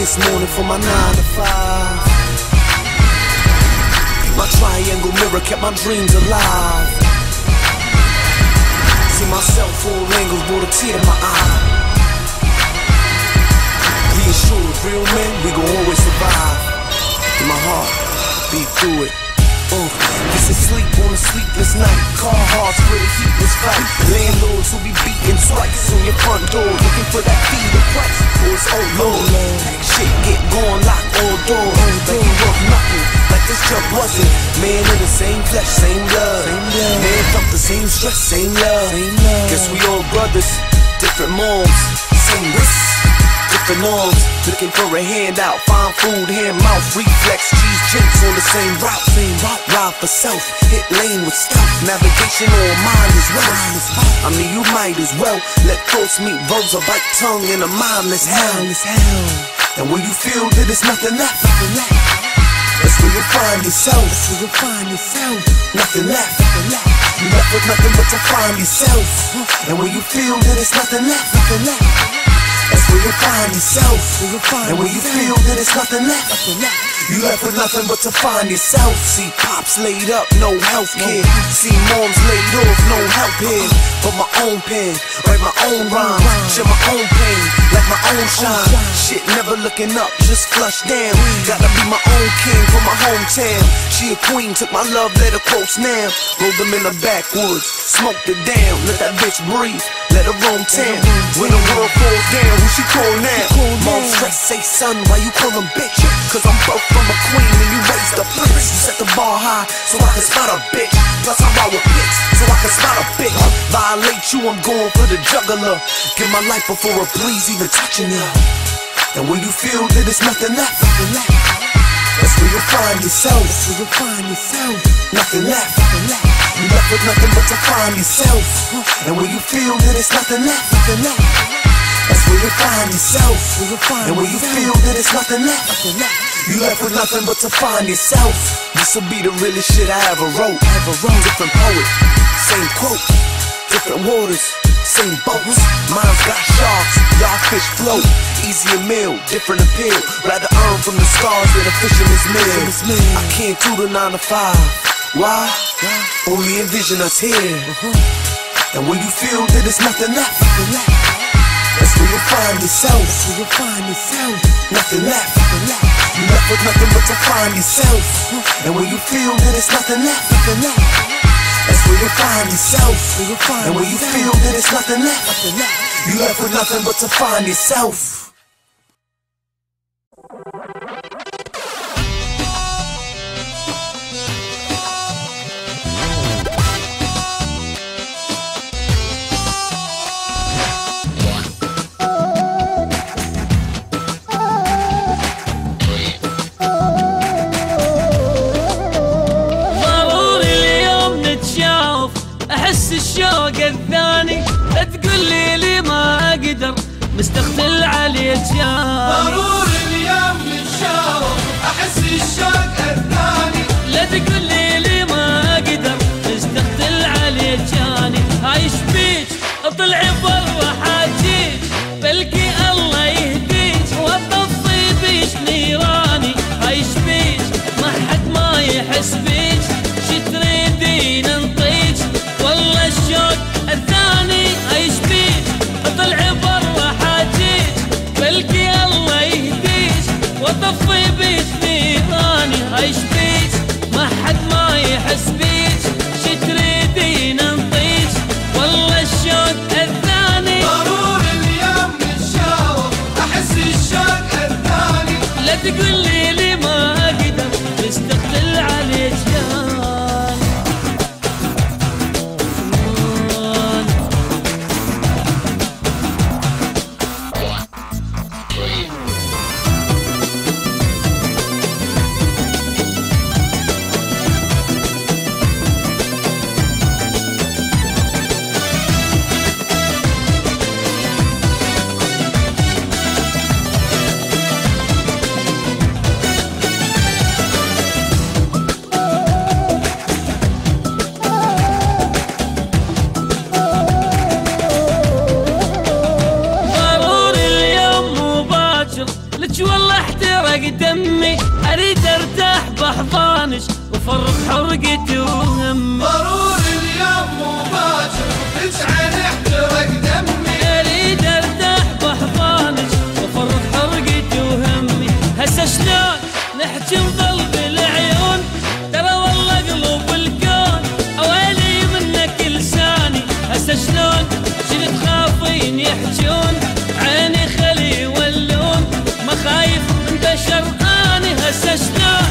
this morning for my 9 to 5. My triangle mirror kept my dreams alive. See myself all angles, brought a tear to my eye. Reassured, real men, we gon' always survive. In my heart, beat through it. This is sleep on a sleepless night. Car hearts for the heatless fight. Landlords who be beating twice on your front door, looking for that fee to price. Oh, it's oh Lord, shit get going, lock all doors. Like you worth nothing, like this job wasn't. Man in the same flesh, same love. Man felt the same stress, same love. Guess we all brothers, different moms, same risks, different norms. Looking for a handout, find food, hand, mouth, reflex, cheese, chips on the same route. Ride for self, hit lane with stealth. Navigation on mind as well. I mean, you might as well let thoughts meet verbs or bite tongue in a mindless hell. And when you feel that there's nothing left, that's where you'll find yourself. Nothing left. You left with nothing but to find yourself. And when you feel that there's nothing left, that's where you'll find yourself. And when you feel that there's nothing left, you left with nothing but to find yourself. See pops laid up, no health care. See moms laid off, no help here. But my own pen, write my own rhymes, share my own pain, like my own shine. Shit, never looking up, just flush down. Gotta be my own king for my hometown. She a queen, took my love letter quotes now. Rolled them in the backwoods, smoked it down. Let that bitch breathe, let her roam town. When the world falls down, who she call now? Mom stress, say son, why you call him bitch? Cause I'm broke from a queen and you raised a prince. You set the bar high so I can spot a bitch. Plus I ride with pics so I can spot a bitch. Violate you, I'm going for the juggler. Give my life before a breeze even touching you. And when you feel that there's nothing left, that's where you'll find yourself. Nothing left. You left with nothing but to find yourself. And when you feel that there's nothing left, that's where you'll find yourself. And when you feel that there's nothing left, you left with nothing but to find yourself. This'll be the realest shit I ever wrote. Different poet, same quote. Different waters, same boats. Mine's got sharks, y'all fish float. Easier meal, different appeal. Rather earn from the stars than a fisherman's meal. I can't do the 9 to 5. Why? Only envision us here. And when you feel that there's nothing left, that's where you'll find yourself. Nothing left. You left with nothing but to find yourself. And when you feel that there's nothing left, that's where you'll find yourself. And when you feel that there's nothing left, you left with nothing but to find yourself. الشوق الثاني لا تقولي لي ما اقدر مستقتل عليك يا ضروري اليوم نتشاور احس الشوق الثاني لا تقولي لي ما اقدر مستقتل عليك جاني عايش بيك اطلع برا حاجيك بلكي الله يهديك وبطفي بيش نيراني عايش بيك ما حد ما يحس بيك شي تريدين انطيك والله الشوق الثاني عايش بيك اطلع برا حاجيك بلكي الله يهديك وطفي بيك نيراني وافرغ حرقتي وهمي. ضروري اليوم مو باكر تجعل يحترق دمي، اريد ارتاح باحضانك وافرغ حرقتي وهمي. هسه شلون نحكي نظل بالعيون، ترى والله قلوب الكون اويلي منك لساني. هسه شلون شلت خافين يحجون، عيني خلي يولون ما خايف من بشر اني. هسه شلون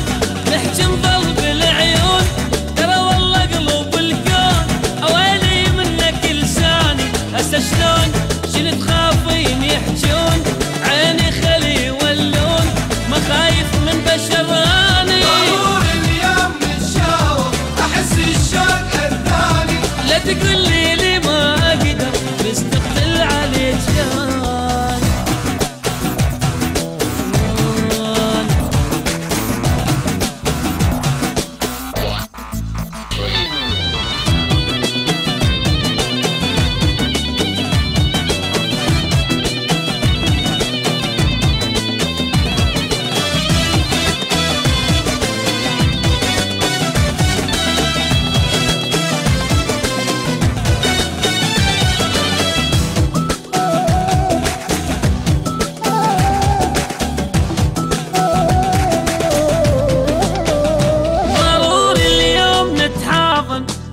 نحكي نظل بالعيون، ترى والله قلوب الكون اويلي منك لساني. هسه شلون شلت خافين يحجون، عيني خلي يولون ما خايف من بشر اني. ضروري اليوم نتشاور احس الشوق الثاني، لا تقول لي ما اقدر مستقبل عليك كان.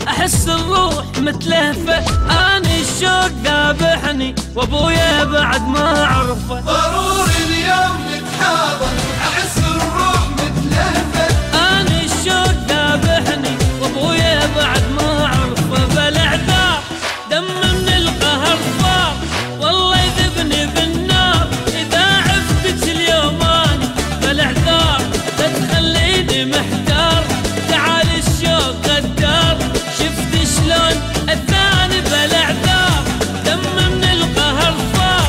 احس الروح متلهفه، اني الشوق ذابحني وابويا بعد ما اعرفه. ضروري اليوم نتحاضر احس الروح متلهفه، اني الشوق ذابحني وابويا بعد ما اعرفه. بالاعذار دم من القهر صار، والله يذبني بالنار اذا عفتك اليوم اني. بالاعذار لا تخليني محتار، تعال الشوق غدار شفت شلون الثاني. بالاعذار دم من القهر صار،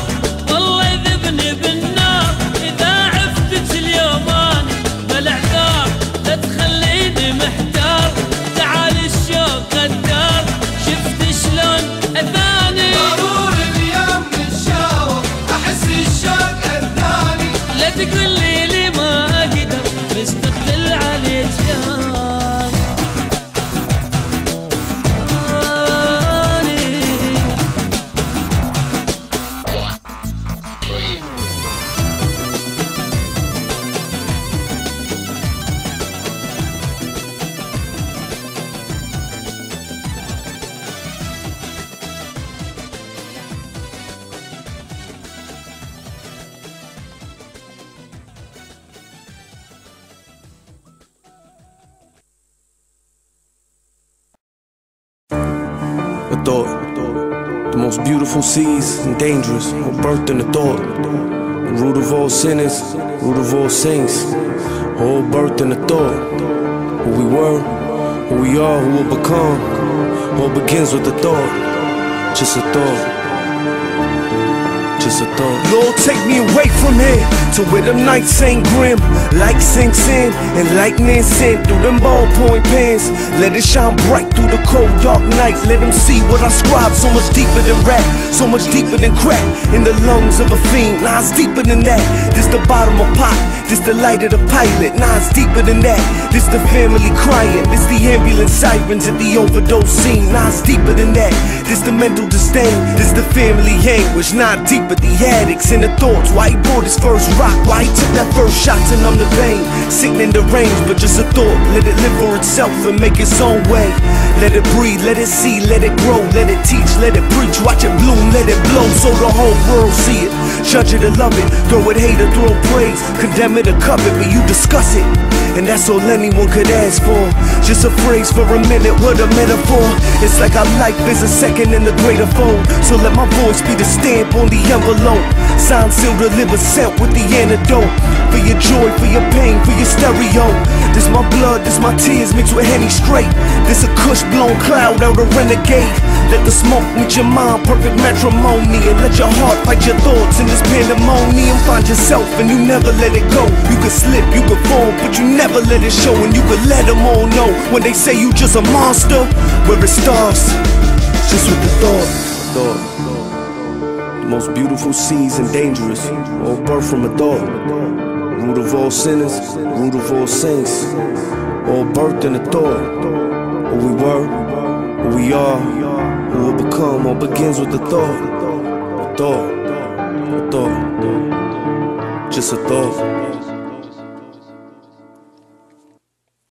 والله يذبني بالنار اذا عفتك اليوم اني. بالاعذار لا تخليني محتار، تعال الشوق غدار شفت شلون الثاني. ضروري اليوم نتشاور احس الشوق الثاني، لا تقول لي ما اقدر مستقبل عليك كان. A thought, the most beautiful seas and dangerous, were birthed in a thought. The root of all sinners, root of all saints, all birthed in a thought. Who we were, who we are, who we'll become, all begins with a thought. Just a thought. Just a thought. Lord, take me away from here to where the nights ain't grim. Light sinks in and lightning sent through them ballpoint pens. Let it shine bright through the cold dark night. Let them see what I scribe, so much deeper than rap, so much deeper than crack. In the lungs of a fiend, nah, it's deeper than that. This the bottom of pot, this the light of the pilot. Nah, it's deeper than that. This the family crying, this the ambulance sirens at the overdose scene. Nah, it's deeper than that. This the mental disdain, this the family anguish. Nah, deeper the addicts and the thoughts. Why he bought his first rock, why he took that first shot to numb the pain. Sitting in the range, but just a thought. Let it live for itself and make its own way. Let it breathe, let it see, let it grow, let it teach, let it preach. Watch it bloom, let it blow, so the whole world see it. Judge it or love it, throw it hate or throw praise, condemn it or covet, but you discuss it. And that's all anyone could ask for. Just a phrase for a minute, what a metaphor. It's like our life is a second in the greater fold. So let my voice be the stamp on the envelope. Signed, sealed, delivered, sent with the antidote. For your joy, for your pain, for your stereo. This my blood, this my tears mixed with Henny straight. This a cush blown cloud out a renegade. Let the smoke meet your mind, perfect matrimony. And let your heart fight your thoughts in this pandemonium. Find yourself and you never let it go. You could slip, you could fall, but you never let it show. And you could let them all know when they say you just a monster. Where it starts, just with the thought. The most beautiful seas and dangerous, all birth from a thought. root of all sinners, root of all saints. All birthed in a thought. Who we were, who we are, who will become. All begins with a thought. A thought, a thought, just a thought.